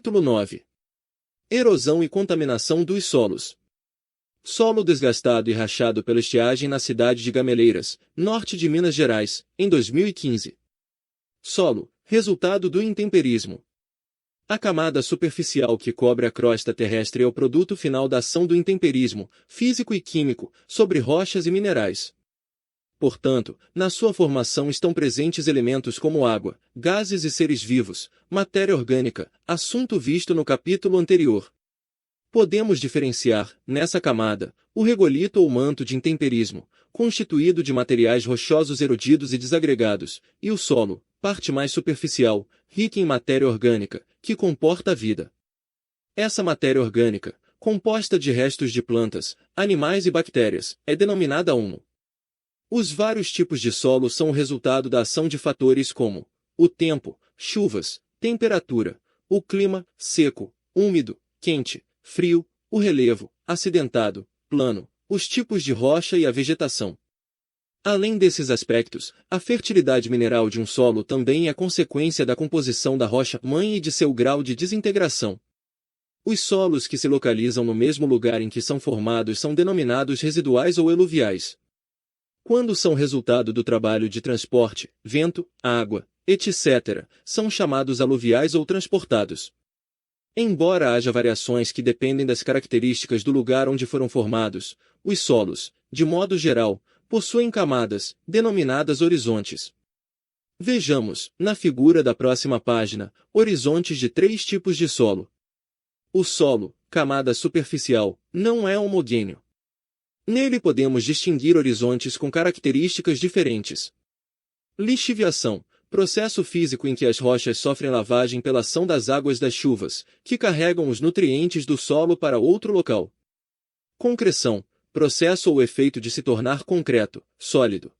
Capítulo 9. Erosão e contaminação dos solos. Solo desgastado e rachado pela estiagem na cidade de Gameleiras, norte de Minas Gerais, em 2015. Solo, resultado do intemperismo. A camada superficial que cobre a crosta terrestre é o produto final da ação do intemperismo, físico e químico, sobre rochas e minerais. Portanto, na sua formação estão presentes elementos como água, gases e seres vivos, matéria orgânica, assunto visto no capítulo anterior. Podemos diferenciar, nessa camada, o regolito ou manto de intemperismo, constituído de materiais rochosos erodidos e desagregados, e o solo, parte mais superficial, rica em matéria orgânica, que comporta a vida. Essa matéria orgânica, composta de restos de plantas, animais e bactérias, é denominada humo. Os vários tipos de solo são o resultado da ação de fatores como o tempo, chuvas, temperatura, o clima, seco, úmido, quente, frio, o relevo, acidentado, plano, os tipos de rocha e a vegetação. Além desses aspectos, a fertilidade mineral de um solo também é consequência da composição da rocha-mãe e de seu grau de desintegração. Os solos que se localizam no mesmo lugar em que são formados são denominados residuais ou eluviais. Quando são resultado do trabalho de transporte, vento, água, etc., são chamados aluviais ou transportados. Embora haja variações que dependem das características do lugar onde foram formados, os solos, de modo geral, possuem camadas, denominadas horizontes. Vejamos, na figura da próxima página, horizontes de 3 tipos de solo. O solo, camada superficial, não é homogêneo. Nele podemos distinguir horizontes com características diferentes. Lixiviação, processo físico em que as rochas sofrem lavagem pela ação das águas das chuvas, que carregam os nutrientes do solo para outro local. Concreção, processo ou efeito de se tornar concreto, sólido.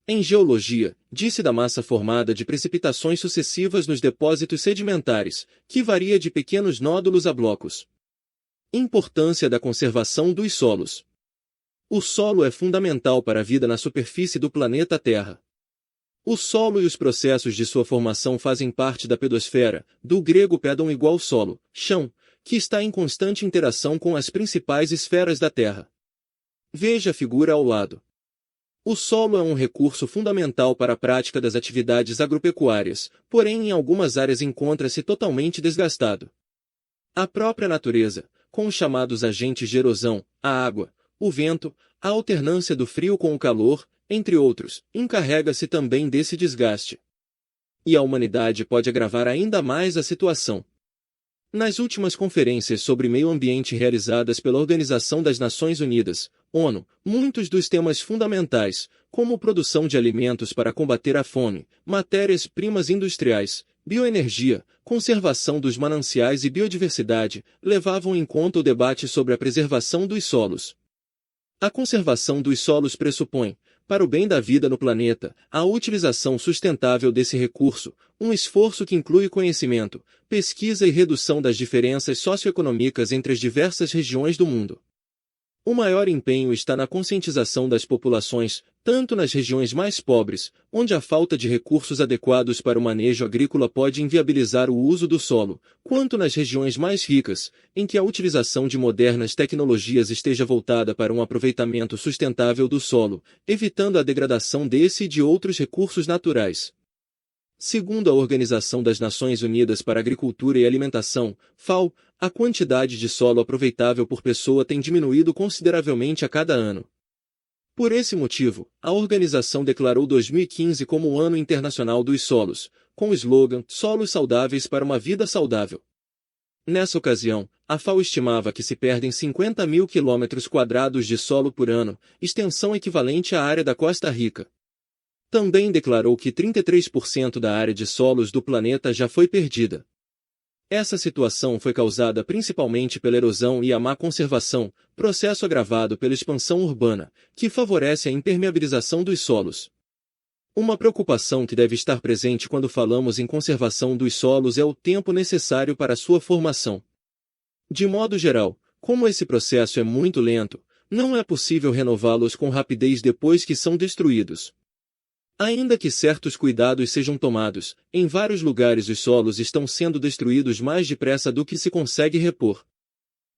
Em geologia, diz-se da massa formada de precipitações sucessivas nos depósitos sedimentares, que varia de pequenos nódulos a blocos. Importância da conservação dos solos. O solo é fundamental para a vida na superfície do planeta Terra. O solo e os processos de sua formação fazem parte da pedosfera, do grego pedon igual solo, chão, que está em constante interação com as principais esferas da Terra. Veja a figura ao lado. O solo é um recurso fundamental para a prática das atividades agropecuárias, porém em algumas áreas encontra-se totalmente desgastado. A própria natureza, com os chamados agentes de erosão, a água, o vento, a alternância do frio com o calor, entre outros, encarrega-se também desse desgaste. E a humanidade pode agravar ainda mais a situação. Nas últimas conferências sobre meio ambiente realizadas pela Organização das Nações Unidas, ONU, muitos dos temas fundamentais, como produção de alimentos para combater a fome, matérias-primas industriais, bioenergia, conservação dos mananciais e biodiversidade, levavam em conta o debate sobre a preservação dos solos. A conservação dos solos pressupõe, para o bem da vida no planeta, a utilização sustentável desse recurso, um esforço que inclui conhecimento, pesquisa e redução das diferenças socioeconômicas entre as diversas regiões do mundo. O maior empenho está na conscientização das populações, tanto nas regiões mais pobres, onde a falta de recursos adequados para o manejo agrícola pode inviabilizar o uso do solo, quanto nas regiões mais ricas, em que a utilização de modernas tecnologias esteja voltada para um aproveitamento sustentável do solo, evitando a degradação desse e de outros recursos naturais. Segundo a Organização das Nações Unidas para a Agricultura e Alimentação, FAO, a quantidade de solo aproveitável por pessoa tem diminuído consideravelmente a cada ano. Por esse motivo, a organização declarou 2015 como o Ano Internacional dos Solos, com o slogan Solos Saudáveis para uma Vida Saudável. Nessa ocasião, a FAO estimava que se perdem 50 mil quilômetros quadrados de solo por ano, extensão equivalente à área da Costa Rica. Também declarou que 33% da área de solos do planeta já foi perdida. Essa situação foi causada principalmente pela erosão e a má conservação, processo agravado pela expansão urbana, que favorece a impermeabilização dos solos. Uma preocupação que deve estar presente quando falamos em conservação dos solos é o tempo necessário para sua formação. De modo geral, como esse processo é muito lento, não é possível renová-los com rapidez depois que são destruídos. Ainda que certos cuidados sejam tomados, em vários lugares os solos estão sendo destruídos mais depressa do que se consegue repor.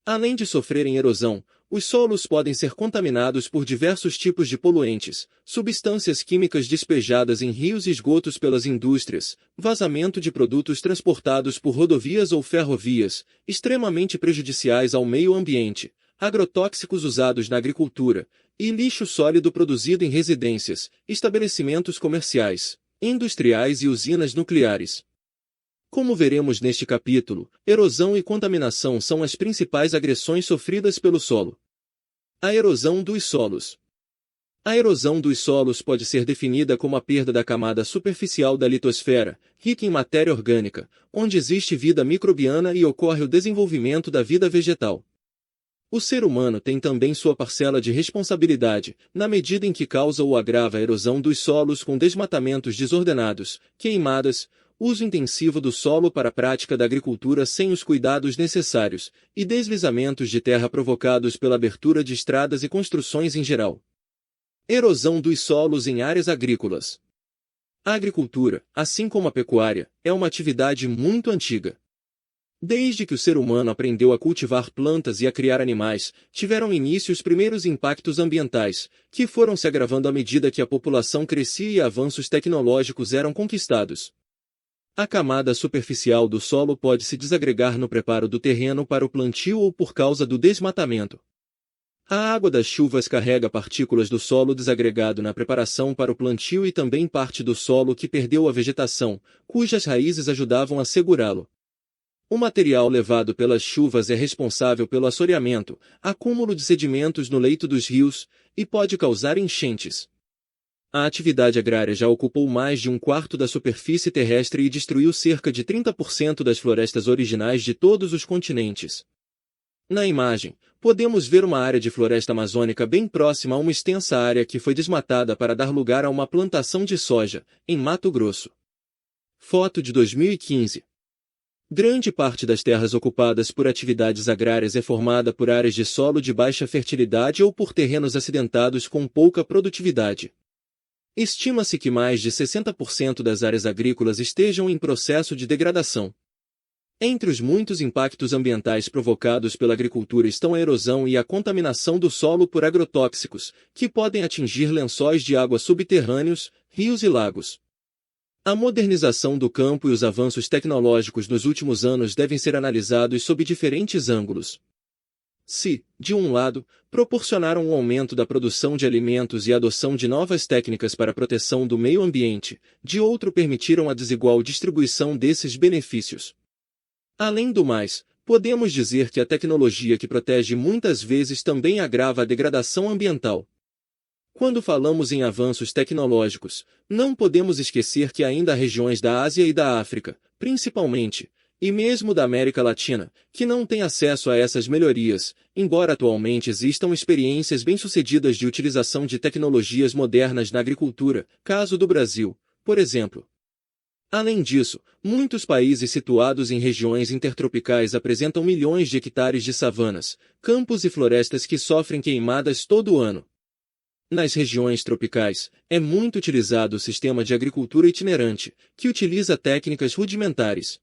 Além de sofrerem erosão, os solos podem ser contaminados por diversos tipos de poluentes, substâncias químicas despejadas em rios e esgotos pelas indústrias, vazamento de produtos transportados por rodovias ou ferrovias, extremamente prejudiciais ao meio ambiente, agrotóxicos usados na agricultura, e lixo sólido produzido em residências, estabelecimentos comerciais, industriais e usinas nucleares. Como veremos neste capítulo, erosão e contaminação são as principais agressões sofridas pelo solo. A erosão dos solos. A erosão dos solos pode ser definida como a perda da camada superficial da litosfera, rica em matéria orgânica, onde existe vida microbiana e ocorre o desenvolvimento da vida vegetal. O ser humano tem também sua parcela de responsabilidade, na medida em que causa ou agrava a erosão dos solos com desmatamentos desordenados, queimadas, uso intensivo do solo para a prática da agricultura sem os cuidados necessários, e deslizamentos de terra provocados pela abertura de estradas e construções em geral. Erosão dos solos em áreas agrícolas. A agricultura, assim como a pecuária, é uma atividade muito antiga. Desde que o ser humano aprendeu a cultivar plantas e a criar animais, tiveram início os primeiros impactos ambientais, que foram se agravando à medida que a população crescia e avanços tecnológicos eram conquistados. A camada superficial do solo pode se desagregar no preparo do terreno para o plantio ou por causa do desmatamento. A água das chuvas carrega partículas do solo desagregado na preparação para o plantio e também parte do solo que perdeu a vegetação, cujas raízes ajudavam a segurá-lo. O material levado pelas chuvas é responsável pelo assoreamento, acúmulo de sedimentos no leito dos rios, e pode causar enchentes. A atividade agrária já ocupou mais de um quarto da superfície terrestre e destruiu cerca de 30% das florestas originais de todos os continentes. Na imagem, podemos ver uma área de floresta amazônica bem próxima a uma extensa área que foi desmatada para dar lugar a uma plantação de soja, em Mato Grosso. Foto de 2015. Grande parte das terras ocupadas por atividades agrárias é formada por áreas de solo de baixa fertilidade ou por terrenos acidentados com pouca produtividade. Estima-se que mais de 60% das áreas agrícolas estejam em processo de degradação. Entre os muitos impactos ambientais provocados pela agricultura estão a erosão e a contaminação do solo por agrotóxicos, que podem atingir lençóis de água subterrâneos, rios e lagos. A modernização do campo e os avanços tecnológicos nos últimos anos devem ser analisados sob diferentes ângulos. Se, de um lado, proporcionaram um aumento da produção de alimentos e a adoção de novas técnicas para a proteção do meio ambiente, de outro permitiram a desigual distribuição desses benefícios. Além do mais, podemos dizer que a tecnologia que protege muitas vezes também agrava a degradação ambiental. Quando falamos em avanços tecnológicos, não podemos esquecer que ainda há regiões da Ásia e da África, principalmente, e mesmo da América Latina, que não têm acesso a essas melhorias, embora atualmente existam experiências bem-sucedidas de utilização de tecnologias modernas na agricultura, caso do Brasil, por exemplo. Além disso, muitos países situados em regiões intertropicais apresentam milhões de hectares de savanas, campos e florestas que sofrem queimadas todo ano. Nas regiões tropicais, é muito utilizado o sistema de agricultura itinerante, que utiliza técnicas rudimentares.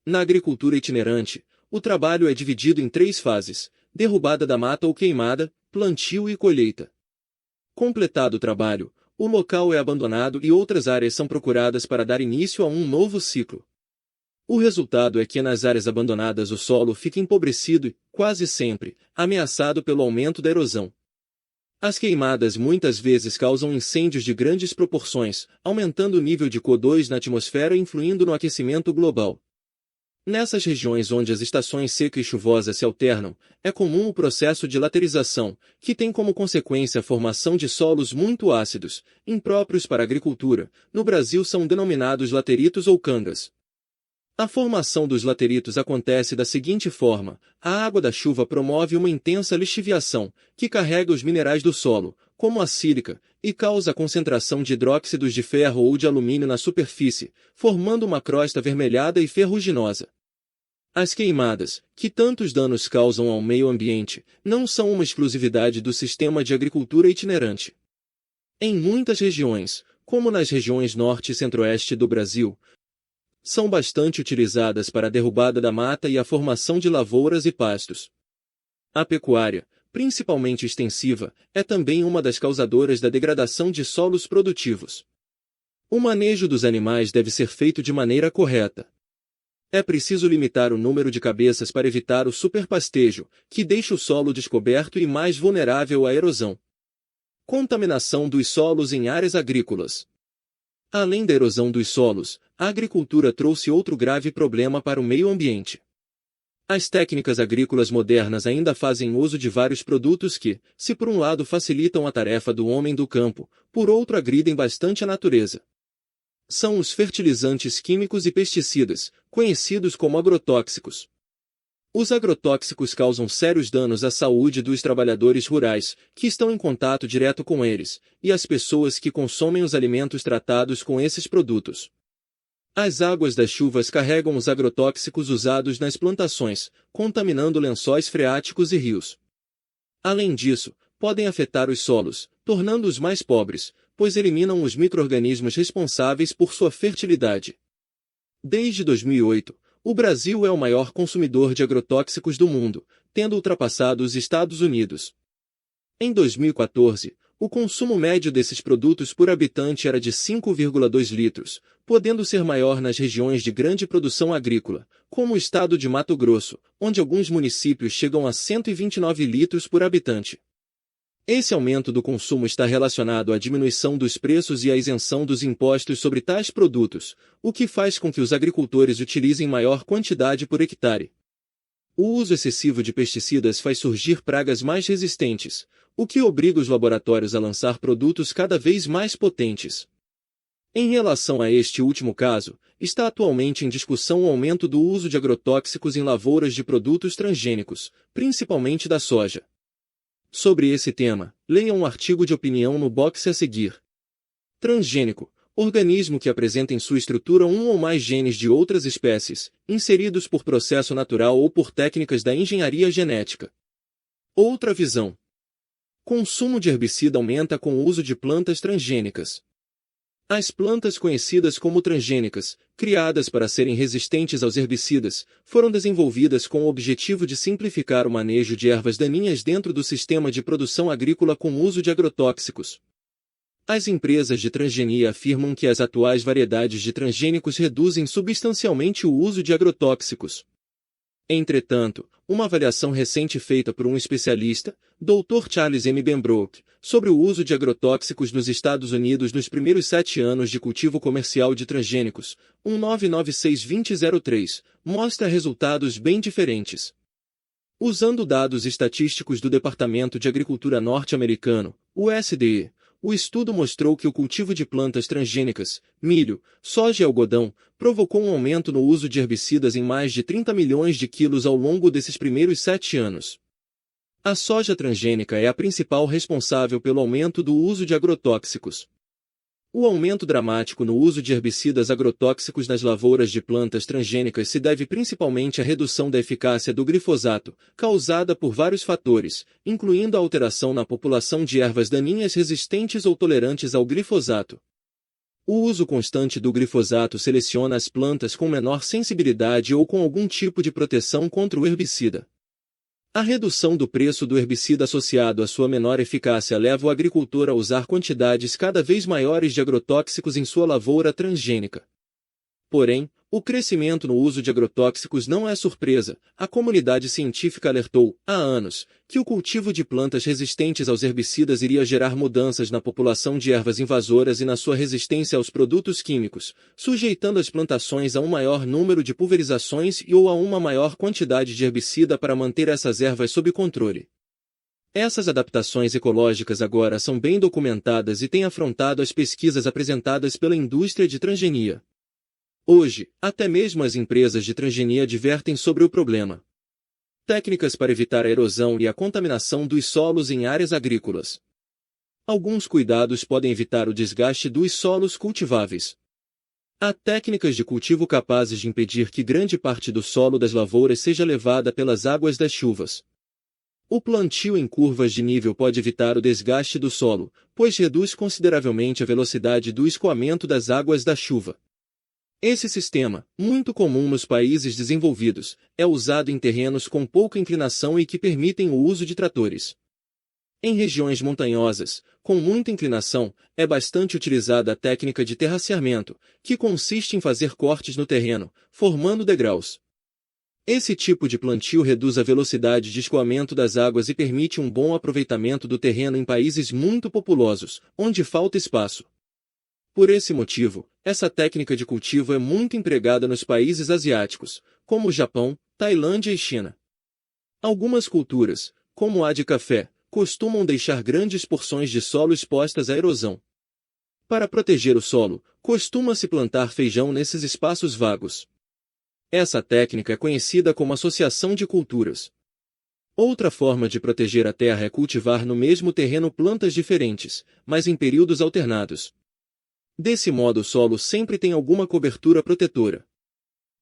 Na agricultura itinerante, o trabalho é dividido em 3 fases: derrubada da mata ou queimada, plantio e colheita. Completado o trabalho, o local é abandonado e outras áreas são procuradas para dar início a um novo ciclo. O resultado é que nas áreas abandonadas o solo fica empobrecido e, quase sempre, ameaçado pelo aumento da erosão. As queimadas muitas vezes causam incêndios de grandes proporções, aumentando o nível de CO2 na atmosfera e influindo no aquecimento global. Nessas regiões onde as estações seca e chuvosa se alternam, é comum o processo de laterização, que tem como consequência a formação de solos muito ácidos, impróprios para a agricultura. No Brasil são denominados lateritos ou cangas. A formação dos lateritos acontece da seguinte forma: a água da chuva promove uma intensa lixiviação, que carrega os minerais do solo, como a sílica, e causa a concentração de hidróxidos de ferro ou de alumínio na superfície, formando uma crosta avermelhada e ferruginosa. As queimadas, que tantos danos causam ao meio ambiente, não são uma exclusividade do sistema de agricultura itinerante. Em muitas regiões, como nas regiões norte e centro-oeste do Brasil, são bastante utilizadas para a derrubada da mata e a formação de lavouras e pastos. A pecuária, principalmente extensiva, é também uma das causadoras da degradação de solos produtivos. O manejo dos animais deve ser feito de maneira correta. É preciso limitar o número de cabeças para evitar o superpastejo, que deixa o solo descoberto e mais vulnerável à erosão. Contaminação dos solos em áreas agrícolas. Além da erosão dos solos, a agricultura trouxe outro grave problema para o meio ambiente. As técnicas agrícolas modernas ainda fazem uso de vários produtos que, se por um lado facilitam a tarefa do homem do campo, por outro agridem bastante a natureza. São os fertilizantes químicos e pesticidas, conhecidos como agrotóxicos. Os agrotóxicos causam sérios danos à saúde dos trabalhadores rurais, que estão em contato direto com eles, e às pessoas que consomem os alimentos tratados com esses produtos. As águas das chuvas carregam os agrotóxicos usados nas plantações, contaminando lençóis freáticos e rios. Além disso, podem afetar os solos, tornando-os mais pobres, pois eliminam os micro-organismos responsáveis por sua fertilidade. Desde 2008, o Brasil é o maior consumidor de agrotóxicos do mundo, tendo ultrapassado os Estados Unidos. Em 2014, o consumo médio desses produtos por habitante era de 5,2 litros, podendo ser maior nas regiões de grande produção agrícola, como o estado de Mato Grosso, onde alguns municípios chegam a 129 litros por habitante. Esse aumento do consumo está relacionado à diminuição dos preços e à isenção dos impostos sobre tais produtos, o que faz com que os agricultores utilizem maior quantidade por hectare. O uso excessivo de pesticidas faz surgir pragas mais resistentes, o que obriga os laboratórios a lançar produtos cada vez mais potentes. Em relação a este último caso, está atualmente em discussão o aumento do uso de agrotóxicos em lavouras de produtos transgênicos, principalmente da soja. Sobre esse tema, leia um artigo de opinião no box a seguir. Transgênico: organismo que apresenta em sua estrutura um ou mais genes de outras espécies, inseridos por processo natural ou por técnicas da engenharia genética. Outra visão. Consumo de herbicida aumenta com o uso de plantas transgênicas. As plantas conhecidas como transgênicas, criadas para serem resistentes aos herbicidas, foram desenvolvidas com o objetivo de simplificar o manejo de ervas daninhas dentro do sistema de produção agrícola com o uso de agrotóxicos. As empresas de transgenia afirmam que as atuais variedades de transgênicos reduzem substancialmente o uso de agrotóxicos. Entretanto, uma avaliação recente feita por um especialista, Dr. Charles M. Benbrook, sobre o uso de agrotóxicos nos Estados Unidos nos primeiros 7 anos de cultivo comercial de transgênicos, 1996-2003, mostra resultados bem diferentes. Usando dados estatísticos do Departamento de Agricultura norte-americano, USDA, o estudo mostrou que o cultivo de plantas transgênicas, milho, soja e algodão, provocou um aumento no uso de herbicidas em mais de 30 milhões de quilos ao longo desses primeiros 7 anos. A soja transgênica é a principal responsável pelo aumento do uso de agrotóxicos. O aumento dramático no uso de herbicidas agrotóxicos nas lavouras de plantas transgênicas se deve principalmente à redução da eficácia do glifosato, causada por vários fatores, incluindo a alteração na população de ervas daninhas resistentes ou tolerantes ao glifosato. O uso constante do glifosato seleciona as plantas com menor sensibilidade ou com algum tipo de proteção contra o herbicida. A redução do preço do herbicida associado à sua menor eficácia leva o agricultor a usar quantidades cada vez maiores de agrotóxicos em sua lavoura transgênica. Porém, o crescimento no uso de agrotóxicos não é surpresa. A comunidade científica alertou, há anos, que o cultivo de plantas resistentes aos herbicidas iria gerar mudanças na população de ervas invasoras e na sua resistência aos produtos químicos, sujeitando as plantações a um maior número de pulverizações e ou a uma maior quantidade de herbicida para manter essas ervas sob controle. Essas adaptações ecológicas agora são bem documentadas e têm afrontado as pesquisas apresentadas pela indústria de transgenia. Hoje, até mesmo as empresas de transgenia advertem sobre o problema. Técnicas para evitar a erosão e a contaminação dos solos em áreas agrícolas. Alguns cuidados podem evitar o desgaste dos solos cultiváveis. Há técnicas de cultivo capazes de impedir que grande parte do solo das lavouras seja levada pelas águas das chuvas. O plantio em curvas de nível pode evitar o desgaste do solo, pois reduz consideravelmente a velocidade do escoamento das águas da chuva. Esse sistema, muito comum nos países desenvolvidos, é usado em terrenos com pouca inclinação e que permitem o uso de tratores. Em regiões montanhosas, com muita inclinação, é bastante utilizada a técnica de terraceamento, que consiste em fazer cortes no terreno, formando degraus. Esse tipo de plantio reduz a velocidade de escoamento das águas e permite um bom aproveitamento do terreno em países muito populosos, onde falta espaço. Por esse motivo, essa técnica de cultivo é muito empregada nos países asiáticos, como o Japão, Tailândia e China. Algumas culturas, como a de café, costumam deixar grandes porções de solo expostas à erosão. Para proteger o solo, costuma-se plantar feijão nesses espaços vagos. Essa técnica é conhecida como associação de culturas. Outra forma de proteger a terra é cultivar no mesmo terreno plantas diferentes, mas em períodos alternados. Desse modo o solo sempre tem alguma cobertura protetora.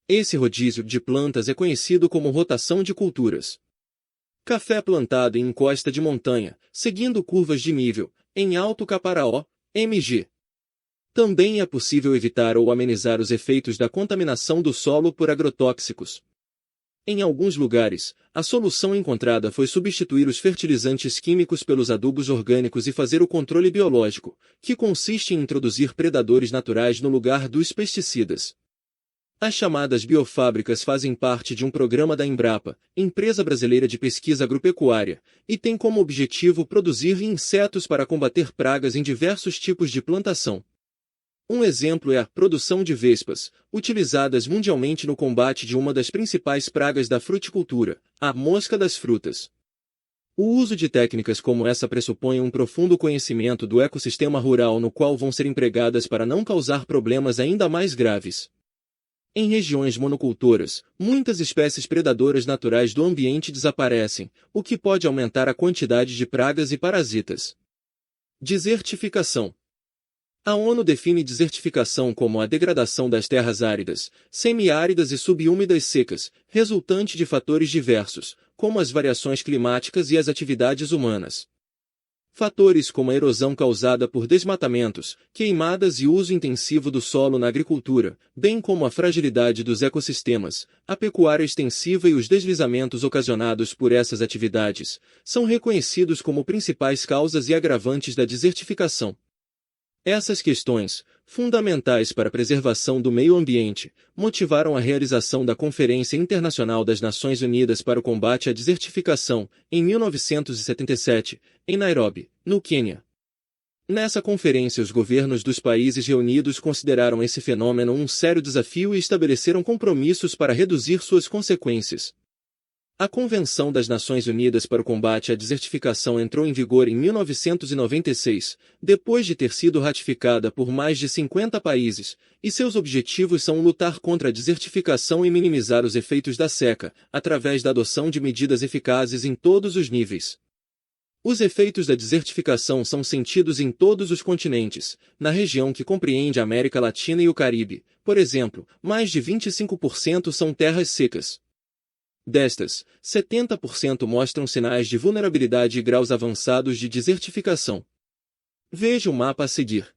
Esse rodízio de plantas é conhecido como rotação de culturas. Café plantado em encosta de montanha, seguindo curvas de nível, em Alto Caparaó, MG. Também é possível evitar ou amenizar os efeitos da contaminação do solo por agrotóxicos. Em alguns lugares, a solução encontrada foi substituir os fertilizantes químicos pelos adubos orgânicos e fazer o controle biológico, que consiste em introduzir predadores naturais no lugar dos pesticidas. As chamadas biofábricas fazem parte de um programa da Embrapa, empresa brasileira de pesquisa agropecuária, e tem como objetivo produzir insetos para combater pragas em diversos tipos de plantação. Um exemplo é a produção de vespas, utilizadas mundialmente no combate de uma das principais pragas da fruticultura, a mosca das frutas. O uso de técnicas como essa pressupõe um profundo conhecimento do ecossistema rural no qual vão ser empregadas para não causar problemas ainda mais graves. Em regiões monocultoras, muitas espécies predadoras naturais do ambiente desaparecem, o que pode aumentar a quantidade de pragas e parasitas. Desertificação. A ONU define desertificação como a degradação das terras áridas, semiáridas e subúmidas secas, resultante de fatores diversos, como as variações climáticas e as atividades humanas. Fatores como a erosão causada por desmatamentos, queimadas e uso intensivo do solo na agricultura, bem como a fragilidade dos ecossistemas, a pecuária extensiva e os deslizamentos ocasionados por essas atividades, são reconhecidos como principais causas e agravantes da desertificação. Essas questões, fundamentais para a preservação do meio ambiente, motivaram a realização da Conferência Internacional das Nações Unidas para o Combate à Desertificação, em 1977, em Nairobi, no Quênia. Nessa conferência os governos dos países reunidos consideraram esse fenômeno um sério desafio e estabeleceram compromissos para reduzir suas consequências. A Convenção das Nações Unidas para o Combate à Desertificação entrou em vigor em 1996, depois de ter sido ratificada por mais de 50 países, e seus objetivos são lutar contra a desertificação e minimizar os efeitos da seca, através da adoção de medidas eficazes em todos os níveis. Os efeitos da desertificação são sentidos em todos os continentes, na região que compreende a América Latina e o Caribe, por exemplo, mais de 25% são terras secas. Destas, 70% mostram sinais de vulnerabilidade e graus avançados de desertificação. Veja o mapa a seguir.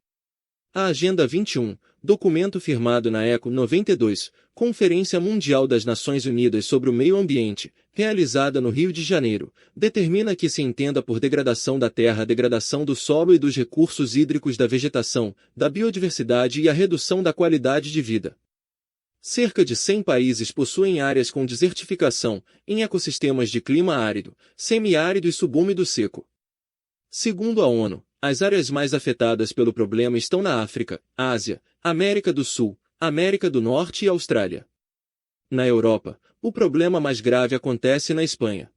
A Agenda 21, documento firmado na ECO 92, Conferência Mundial das Nações Unidas sobre o Meio Ambiente, realizada no Rio de Janeiro, determina que se entenda por degradação da terra a degradação do solo e dos recursos hídricos da vegetação, da biodiversidade e a redução da qualidade de vida. Cerca de 100 países possuem áreas com desertificação, em ecossistemas de clima árido, semiárido e subúmido seco. Segundo a ONU, as áreas mais afetadas pelo problema estão na África, Ásia, América do Sul, América do Norte e Austrália. Na Europa, o problema mais grave acontece na Espanha.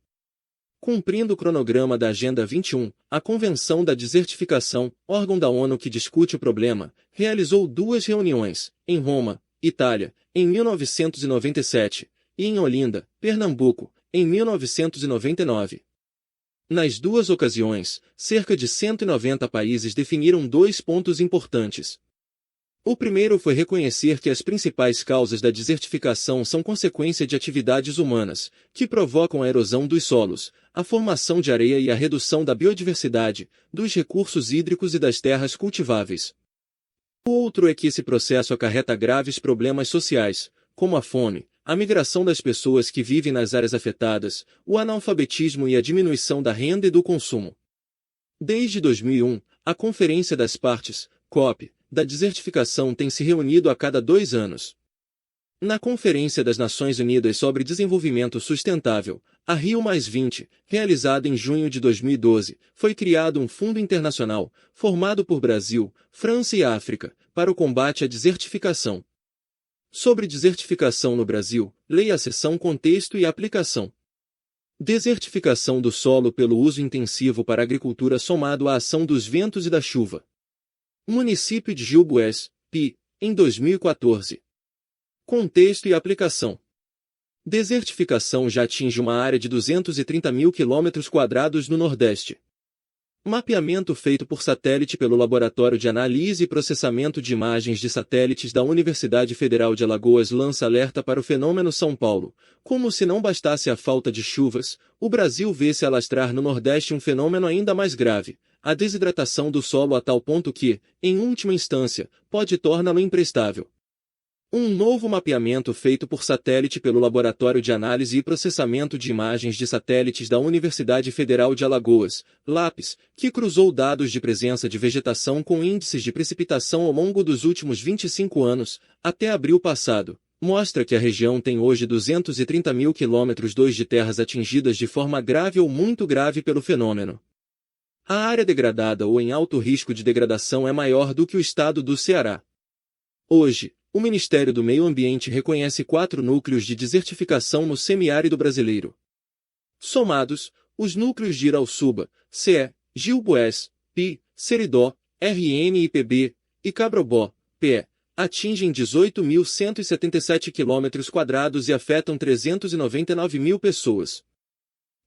Cumprindo o cronograma da Agenda 21, a Convenção da Desertificação, órgão da ONU que discute o problema, realizou 2 reuniões, em Roma, Itália, em 1997, e em Olinda, Pernambuco, em 1999. Nas 2 ocasiões, cerca de 190 países definiram 2 pontos importantes. O primeiro foi reconhecer que as principais causas da desertificação são consequência de atividades humanas, que provocam a erosão dos solos, a formação de areia e a redução da biodiversidade, dos recursos hídricos e das terras cultiváveis. O outro é que esse processo acarreta graves problemas sociais, como a fome, a migração das pessoas que vivem nas áreas afetadas, o analfabetismo e a diminuição da renda e do consumo. Desde 2001, a Conferência das Partes, COP, da desertificação tem se reunido a cada 2 anos. Na Conferência das Nações Unidas sobre Desenvolvimento Sustentável, a Rio+20, realizada em junho de 2012, foi criado um fundo internacional, formado por Brasil, França e África, para o combate à desertificação. Sobre desertificação no Brasil, leia a seção Contexto e Aplicação. Desertificação do solo pelo uso intensivo para a agricultura somado à ação dos ventos e da chuva. Município de Gilboés, PI, em 2014. Contexto e aplicação. Desertificação já atinge uma área de 230 mil km² no Nordeste. Mapeamento feito por satélite pelo Laboratório de Análise e Processamento de Imagens de Satélites da Universidade Federal de Alagoas lança alerta para o fenômeno São Paulo. Como se não bastasse a falta de chuvas, o Brasil vê se alastrar no Nordeste um fenômeno ainda mais grave, a desidratação do solo a tal ponto que, em última instância, pode torná-lo imprestável. Um novo mapeamento feito por satélite pelo Laboratório de Análise e Processamento de Imagens de Satélites da Universidade Federal de Alagoas, LAPES, que cruzou dados de presença de vegetação com índices de precipitação ao longo dos últimos 25 anos, até abril passado, mostra que a região tem hoje 230 mil km² de terras atingidas de forma grave ou muito grave pelo fenômeno. A área degradada ou em alto risco de degradação é maior do que o estado do Ceará. Hoje, o Ministério do Meio Ambiente reconhece 4 núcleos de desertificação no semiárido brasileiro. Somados, os núcleos de Irauçuba, CE, Gilboés, PI, Seridó, RN e PB, e Cabrobó, PE, atingem 18.177 km² e afetam 399 mil pessoas.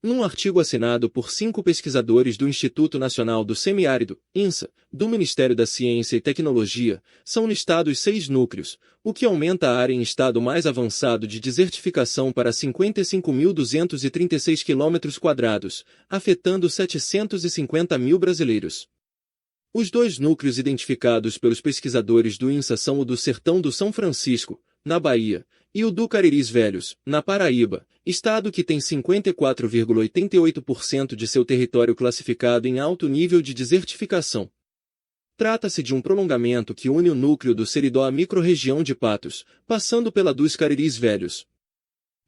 Num artigo assinado por 5 pesquisadores do Instituto Nacional do Semiárido, INSA, do Ministério da Ciência e Tecnologia, são listados 6 núcleos, o que aumenta a área em estado mais avançado de desertificação para 55.236 km², afetando 750 mil brasileiros. Os 2 núcleos identificados pelos pesquisadores do INSA são o do Sertão do São Francisco, na Bahia, e o do Cariris Velhos, na Paraíba, estado que tem 54,88% de seu território classificado em alto nível de desertificação. Trata-se de um prolongamento que une o núcleo do Seridó à microrregião de Patos, passando pela dos Cariris Velhos.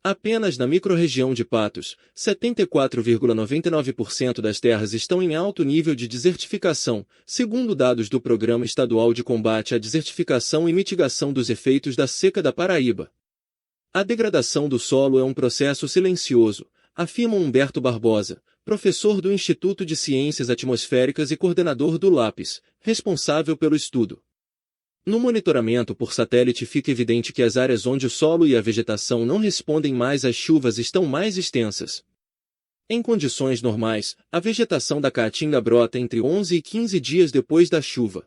Apenas na microrregião de Patos, 74,99% das terras estão em alto nível de desertificação, segundo dados do Programa Estadual de Combate à Desertificação e Mitigação dos Efeitos da Seca da Paraíba. A degradação do solo é um processo silencioso, afirma Humberto Barbosa, professor do Instituto de Ciências Atmosféricas e coordenador do LAPES, responsável pelo estudo. No monitoramento por satélite fica evidente que as áreas onde o solo e a vegetação não respondem mais às chuvas estão mais extensas. Em condições normais, a vegetação da caatinga brota entre 11 e 15 dias depois da chuva.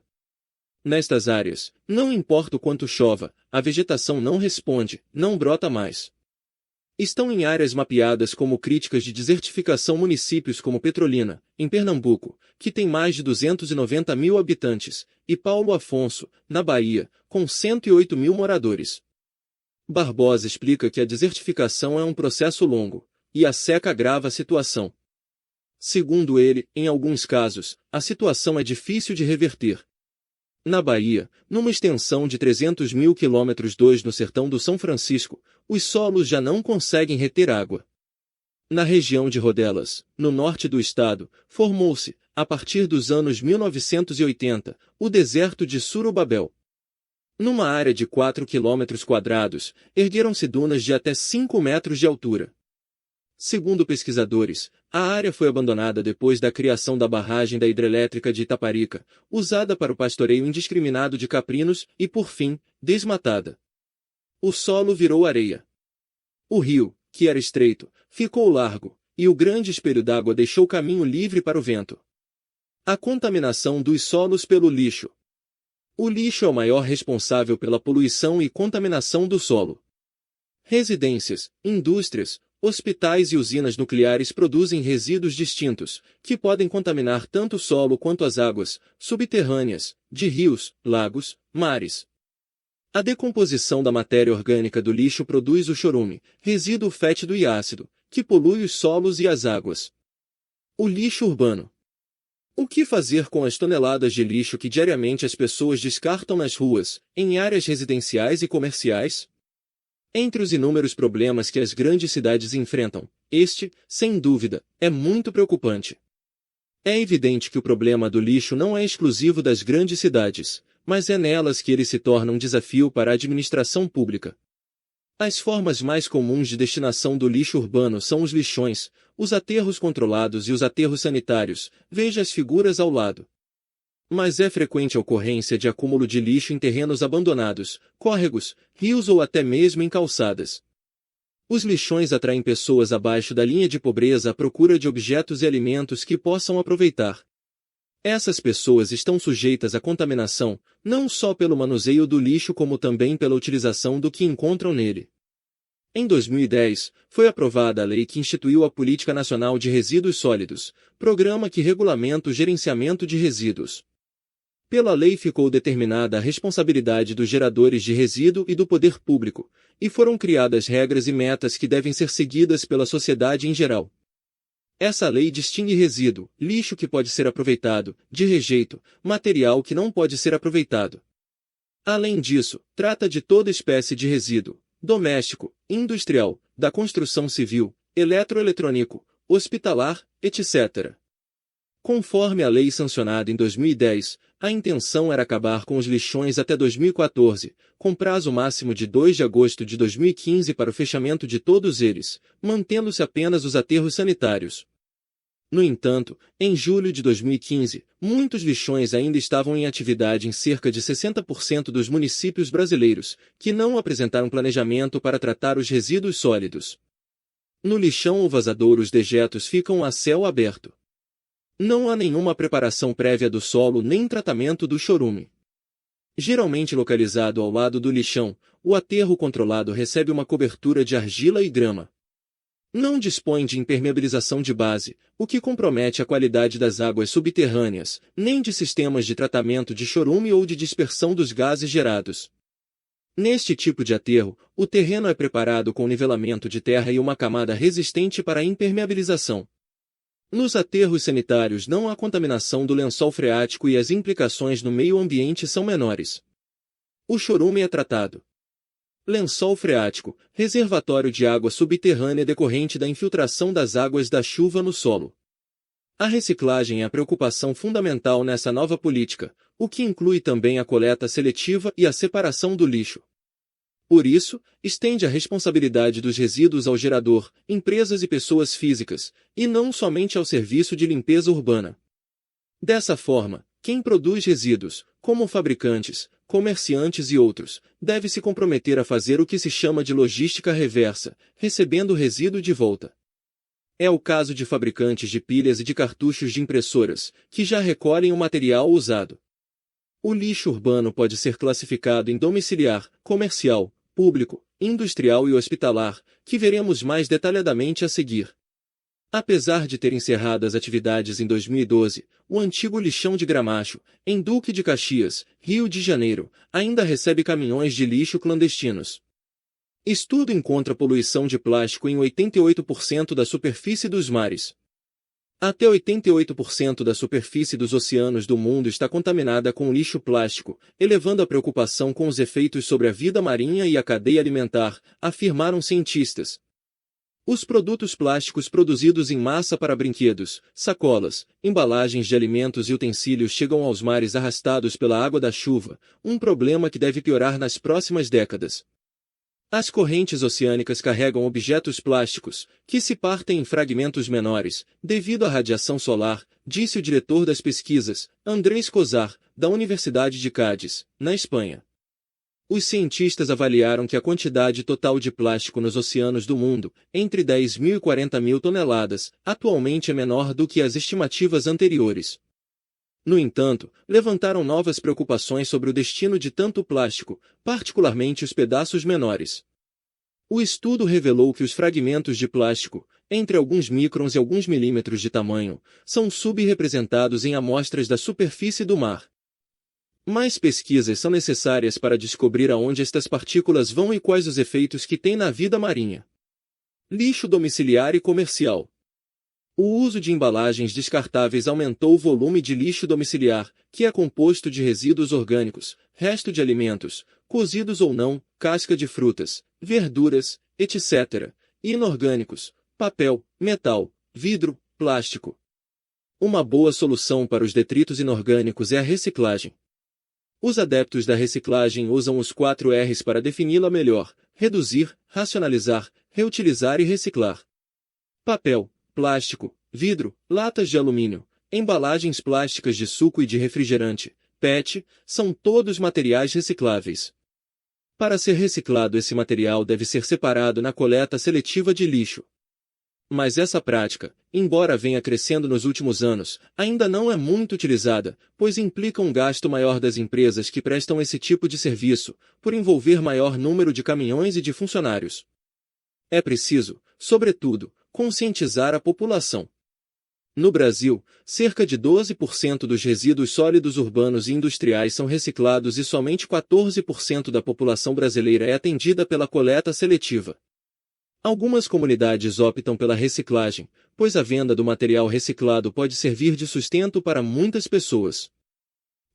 Nestas áreas, não importa o quanto chova, a vegetação não responde, não brota mais. Estão em áreas mapeadas como críticas de desertificação municípios como Petrolina, em Pernambuco, que tem mais de 290 mil habitantes, e Paulo Afonso, na Bahia, com 108 mil moradores. Barbosa explica que a desertificação é um processo longo, e a seca agrava a situação. Segundo ele, em alguns casos, a situação é difícil de reverter. Na Bahia, numa extensão de 300 mil km² no sertão do São Francisco, os solos já não conseguem reter água. Na região de Rodelas, no norte do estado, formou-se, a partir dos anos 1980, o deserto de Surubabel. Numa área de 4 km², ergueram-se dunas de até 5 metros de altura. Segundo pesquisadores, a área foi abandonada depois da criação da barragem da hidrelétrica de Itaparica, usada para o pastoreio indiscriminado de caprinos e, por fim, desmatada. O solo virou areia. O rio, que era estreito, ficou largo, e o grande espelho d'água deixou caminho livre para o vento. A contaminação dos solos pelo lixo. O lixo é o maior responsável pela poluição e contaminação do solo. Residências, indústrias, hospitais e usinas nucleares produzem resíduos distintos, que podem contaminar tanto o solo quanto as águas subterrâneas, de rios, lagos, mares. A decomposição da matéria orgânica do lixo produz o chorume, resíduo fétido e ácido, que polui os solos e as águas. O lixo urbano. O que fazer com as toneladas de lixo que diariamente as pessoas descartam nas ruas, em áreas residenciais e comerciais? Entre os inúmeros problemas que as grandes cidades enfrentam, este, sem dúvida, é muito preocupante. É evidente que o problema do lixo não é exclusivo das grandes cidades, mas é nelas que ele se torna um desafio para a administração pública. As formas mais comuns de destinação do lixo urbano são os lixões, os aterros controlados e os aterros sanitários, veja as figuras ao lado. Mas é frequente a ocorrência de acúmulo de lixo em terrenos abandonados, córregos, rios ou até mesmo em calçadas. Os lixões atraem pessoas abaixo da linha de pobreza à procura de objetos e alimentos que possam aproveitar. Essas pessoas estão sujeitas à contaminação, não só pelo manuseio do lixo como também pela utilização do que encontram nele. Em 2010, foi aprovada a lei que instituiu a Política Nacional de Resíduos Sólidos, programa que regulamenta o gerenciamento de resíduos. Pela lei ficou determinada a responsabilidade dos geradores de resíduo e do poder público, e foram criadas regras e metas que devem ser seguidas pela sociedade em geral. Essa lei distingue resíduo, lixo que pode ser aproveitado, de rejeito, material que não pode ser aproveitado. Além disso, trata de toda espécie de resíduo, doméstico, industrial, da construção civil, eletroeletrônico, hospitalar, etc. Conforme a lei sancionada em 2010, a intenção era acabar com os lixões até 2014, com prazo máximo de 2 de agosto de 2015 para o fechamento de todos eles, mantendo-se apenas os aterros sanitários. No entanto, em julho de 2015, muitos lixões ainda estavam em atividade em cerca de 60% dos municípios brasileiros, que não apresentaram planejamento para tratar os resíduos sólidos. No lixão ou vazador os dejetos ficam a céu aberto. Não há nenhuma preparação prévia do solo nem tratamento do chorume. Geralmente localizado ao lado do lixão, o aterro controlado recebe uma cobertura de argila e grama. Não dispõe de impermeabilização de base, o que compromete a qualidade das águas subterrâneas, nem de sistemas de tratamento de chorume ou de dispersão dos gases gerados. Neste tipo de aterro, o terreno é preparado com nivelamento de terra e uma camada resistente para a impermeabilização. Nos aterros sanitários não há contaminação do lençol freático e as implicações no meio ambiente são menores. O chorume é tratado. Lençol freático, reservatório de água subterrânea decorrente da infiltração das águas da chuva no solo. A reciclagem é a preocupação fundamental nessa nova política, o que inclui também a coleta seletiva e a separação do lixo. Por isso, estende a responsabilidade dos resíduos ao gerador, empresas e pessoas físicas, e não somente ao serviço de limpeza urbana. Dessa forma, quem produz resíduos, como fabricantes, comerciantes e outros, deve se comprometer a fazer o que se chama de logística reversa, recebendo o resíduo de volta. É o caso de fabricantes de pilhas e de cartuchos de impressoras, que já recolhem o material usado. O lixo urbano pode ser classificado em domiciliar, comercial, público, industrial e hospitalar, que veremos mais detalhadamente a seguir. Apesar de ter encerrado as atividades em 2012, o antigo lixão de Gramacho, em Duque de Caxias, Rio de Janeiro, ainda recebe caminhões de lixo clandestinos. Estudo encontra poluição de plástico em 88% da superfície dos mares. Até 88% da superfície dos oceanos do mundo está contaminada com lixo plástico, elevando a preocupação com os efeitos sobre a vida marinha e a cadeia alimentar, afirmaram cientistas. Os produtos plásticos produzidos em massa para brinquedos, sacolas, embalagens de alimentos e utensílios chegam aos mares arrastados pela água da chuva, um problema que deve piorar nas próximas décadas. As correntes oceânicas carregam objetos plásticos, que se partem em fragmentos menores, devido à radiação solar, disse o diretor das pesquisas, Andrés Cosar, da Universidade de Cádiz, na Espanha. Os cientistas avaliaram que a quantidade total de plástico nos oceanos do mundo, entre 10 mil e 40 mil toneladas, atualmente é menor do que as estimativas anteriores. No entanto, levantaram novas preocupações sobre o destino de tanto plástico, particularmente os pedaços menores. O estudo revelou que os fragmentos de plástico, entre alguns microns e alguns milímetros de tamanho, são subrepresentados em amostras da superfície do mar. Mais pesquisas são necessárias para descobrir aonde estas partículas vão e quais os efeitos que têm na vida marinha. Lixo domiciliar e comercial. O uso de embalagens descartáveis aumentou o volume de lixo domiciliar, que é composto de resíduos orgânicos, resto de alimentos, cozidos ou não, casca de frutas, verduras, etc., inorgânicos, papel, metal, vidro, plástico. Uma boa solução para os detritos inorgânicos é a reciclagem. Os adeptos da reciclagem usam os 4 R's para defini-la melhor: reduzir, racionalizar, reutilizar e reciclar. Papel, plástico, vidro, latas de alumínio, embalagens plásticas de suco e de refrigerante, PET, são todos materiais recicláveis. Para ser reciclado, esse material deve ser separado na coleta seletiva de lixo. Mas essa prática, embora venha crescendo nos últimos anos, ainda não é muito utilizada, pois implica um gasto maior das empresas que prestam esse tipo de serviço, por envolver maior número de caminhões e de funcionários. É preciso, sobretudo, conscientizar a população. No Brasil, cerca de 12% dos resíduos sólidos urbanos e industriais são reciclados e somente 14% da população brasileira é atendida pela coleta seletiva. Algumas comunidades optam pela reciclagem, pois a venda do material reciclado pode servir de sustento para muitas pessoas.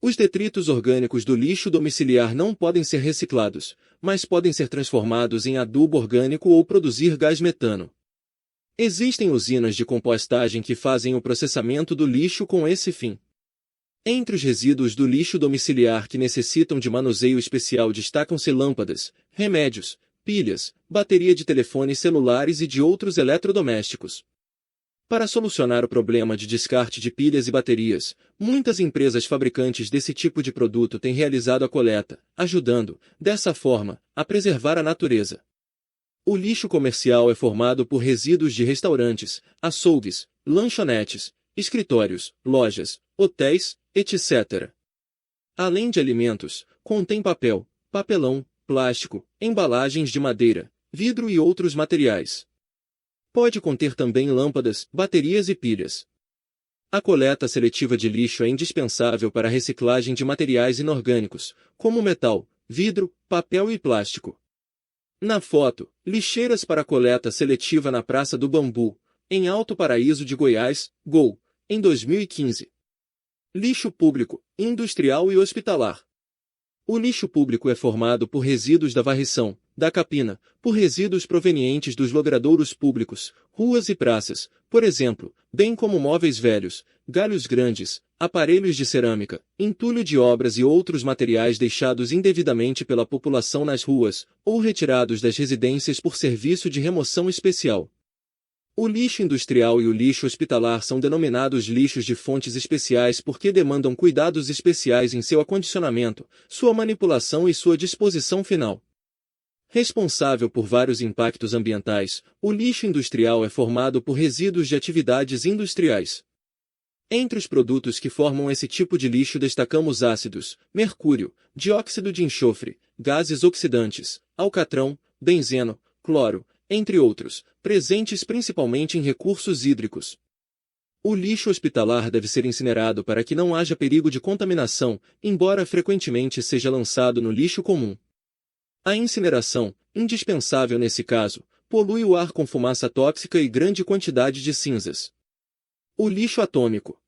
Os detritos orgânicos do lixo domiciliar não podem ser reciclados, mas podem ser transformados em adubo orgânico ou produzir gás metano. Existem usinas de compostagem que fazem o processamento do lixo com esse fim. Entre os resíduos do lixo domiciliar que necessitam de manuseio especial destacam-se lâmpadas, remédios, pilhas, bateria de telefones celulares e de outros eletrodomésticos. Para solucionar o problema de descarte de pilhas e baterias, muitas empresas fabricantes desse tipo de produto têm realizado a coleta, ajudando, dessa forma, a preservar a natureza. O lixo comercial é formado por resíduos de restaurantes, açougues, lanchonetes, escritórios, lojas, hotéis, etc. Além de alimentos, contém papel, papelão, plástico, embalagens de madeira, vidro e outros materiais. Pode conter também lâmpadas, baterias e pilhas. A coleta seletiva de lixo é indispensável para a reciclagem de materiais inorgânicos, como metal, vidro, papel e plástico. Na foto, lixeiras para coleta seletiva na Praça do Bambu, em Alto Paraíso de Goiás, GOL, em 2015. Lixo público, industrial e hospitalar. O lixo público é formado por resíduos da varrição, da capina, por resíduos provenientes dos logradouros públicos, ruas e praças, por exemplo, bem como móveis velhos, galhos grandes, aparelhos de cerâmica, entulho de obras e outros materiais deixados indevidamente pela população nas ruas, ou retirados das residências por serviço de remoção especial. O lixo industrial e o lixo hospitalar são denominados lixos de fontes especiais porque demandam cuidados especiais em seu acondicionamento, sua manipulação e sua disposição final. Responsável por vários impactos ambientais, o lixo industrial é formado por resíduos de atividades industriais. Entre os produtos que formam esse tipo de lixo destacamos ácidos, mercúrio, dióxido de enxofre, gases oxidantes, alcatrão, benzeno, cloro, entre outros, presentes principalmente em recursos hídricos. O lixo hospitalar deve ser incinerado para que não haja perigo de contaminação, embora frequentemente seja lançado no lixo comum. A incineração, indispensável nesse caso, polui o ar com fumaça tóxica e grande quantidade de cinzas. O lixo atômico.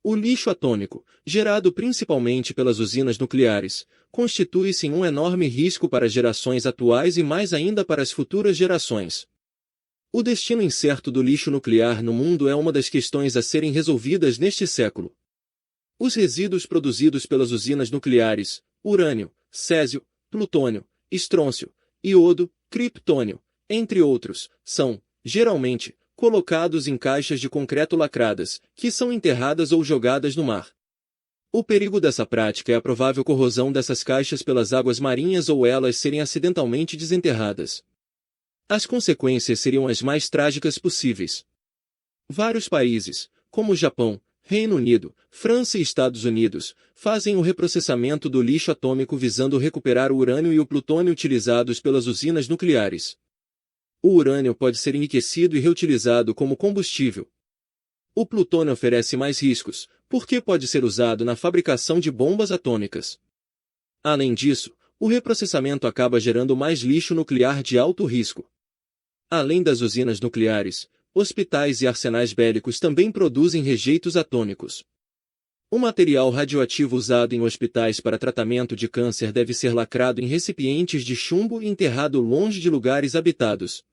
O lixo atômico, gerado principalmente pelas usinas nucleares, constitui-se em um enorme risco para as gerações atuais e mais ainda para as futuras gerações. O destino incerto do lixo nuclear no mundo é uma das questões a serem resolvidas neste século. Os resíduos produzidos pelas usinas nucleares, urânio, césio, plutônio, estrôncio, iodo, criptônio, entre outros, são, geralmente, colocados em caixas de concreto lacradas, que são enterradas ou jogadas no mar. O perigo dessa prática é a provável corrosão dessas caixas pelas águas marinhas ou elas serem acidentalmente desenterradas. As consequências seriam as mais trágicas possíveis. Vários países, como o Japão, Reino Unido, França e Estados Unidos, fazem o reprocessamento do lixo atômico visando recuperar o urânio e o plutônio utilizados pelas usinas nucleares. O urânio pode ser enriquecido e reutilizado como combustível. O plutônio oferece mais riscos, porque pode ser usado na fabricação de bombas atômicas. Além disso, o reprocessamento acaba gerando mais lixo nuclear de alto risco. Além das usinas nucleares, hospitais e arsenais bélicos também produzem rejeitos atômicos. O material radioativo usado em hospitais para tratamento de câncer deve ser lacrado em recipientes de chumbo e enterrado longe de lugares habitados.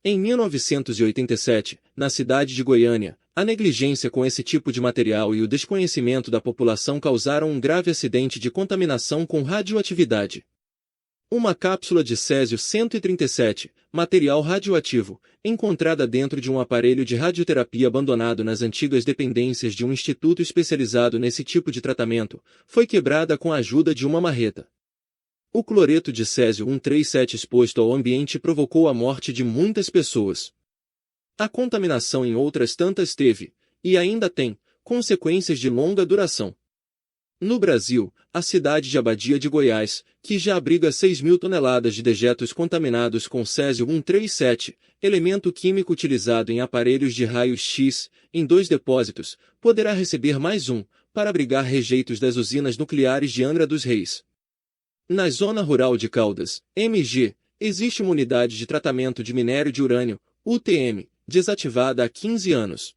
Em 1987, na cidade de Goiânia, a negligência com esse tipo de material e o desconhecimento da população causaram um grave acidente de contaminação com radioatividade. Uma cápsula de césio-137, material radioativo, encontrada dentro de um aparelho de radioterapia abandonado nas antigas dependências de um instituto especializado nesse tipo de tratamento, foi quebrada com a ajuda de uma marreta. O cloreto de césio-137 exposto ao ambiente provocou a morte de muitas pessoas. A contaminação em outras tantas teve, e ainda tem, consequências de longa duração. No Brasil, a cidade de Abadia de Goiás, que já abriga 6.000 toneladas de dejetos contaminados com césio-137, elemento químico utilizado em aparelhos de raios-x, em 2 depósitos, poderá receber mais um, para abrigar rejeitos das usinas nucleares de Angra dos Reis. Na zona rural de Caldas, MG, existe uma unidade de tratamento de minério de urânio, UTM, desativada há 15 anos.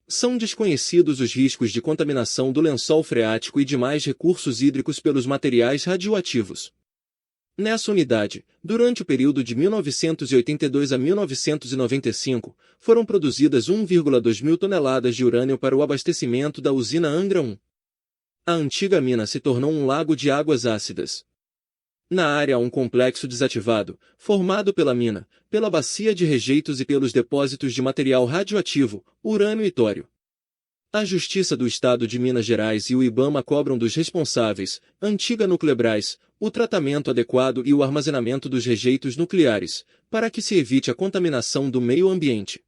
São desconhecidos os riscos de contaminação do lençol freático e demais recursos hídricos pelos materiais radioativos. Nessa unidade, durante o período de 1982 a 1995, foram produzidas 1,2 mil toneladas de urânio para o abastecimento da usina Angra 1. A antiga mina se tornou um lago de águas ácidas. Na área há um complexo desativado, formado pela mina, pela bacia de rejeitos e pelos depósitos de material radioativo, urânio e tório. A Justiça do Estado de Minas Gerais e o IBAMA cobram dos responsáveis, antiga Nuclebras, o tratamento adequado e o armazenamento dos rejeitos nucleares, para que se evite a contaminação do meio ambiente.